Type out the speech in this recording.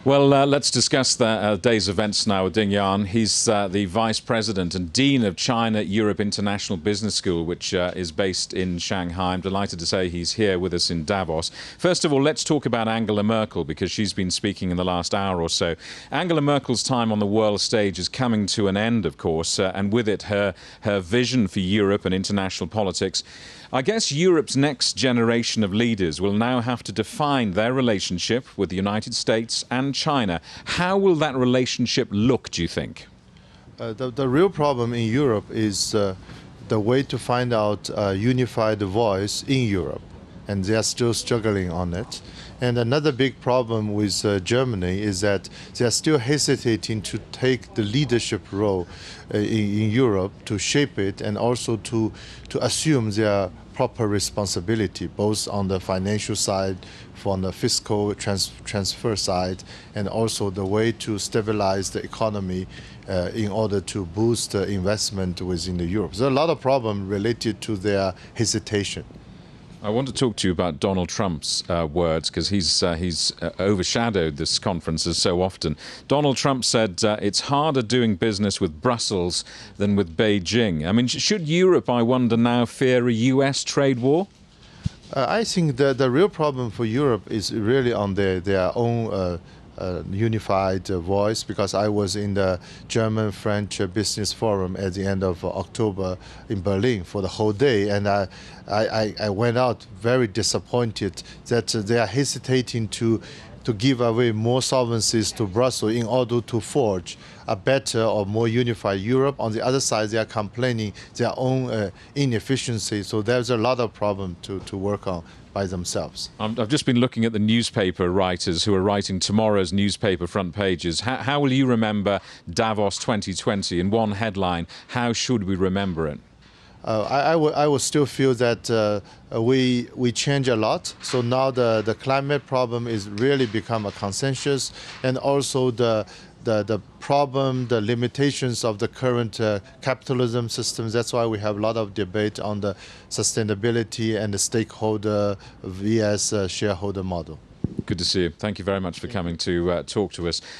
Well, let's discuss the day's events now with Ding Yuan. He's the Vice President and Dean of China Europe International Business School, which is based in Shanghai. I'm delighted to say he's here with us in Davos. First of all, let's talk about Angela Merkel, because she's been speaking in the last hour or so. Angela Merkel's time on the world stage is coming to an end, of course, and with it her vision for Europe and international politics. I guess Europe's next generation of leaders will now have to define their relationship with the United States and China. How will that relationship look, do you think? The real problem in Europe is the way to find out a unified voice in Europe, and they are still struggling on it. And another big problem with Germany is that they are still hesitating to take the leadership role in Europe, to shape it, and also to assume their proper responsibility, both on the financial side, from the fiscal transfer side, and also the way to stabilize the economy in order to boost investment within the Europe. There are a lot of problems related to their hesitation. I want to talk to you about Donald Trump's words, because he's overshadowed this conferences so often. Donald Trump said it's harder doing business with Brussels than with Beijing. I mean, should Europe, I wonder now, fear a US trade war? I think the real problem for Europe is really on their own unified voice, because I was in the German-French Business Forum at the end of October in Berlin for the whole day, and I went out very disappointed that they are hesitating to give away more sovereignties to Brussels in order to forge a better or more unified Europe. On the other side, they are complaining their own inefficiency, so there's a lot of problem to work on by themselves. I've just been looking at the newspaper writers who are writing tomorrow's newspaper front pages. How will you remember Davos 2020? In one headline, how should we remember it? I would still feel that we change a lot. So now the climate problem is really become a consensus, and also the problem, the limitations of the current capitalism systems. That's why we have a lot of debate on the sustainability and the stakeholder vs shareholder model. Good to see you. Thank you very much for coming to talk to us.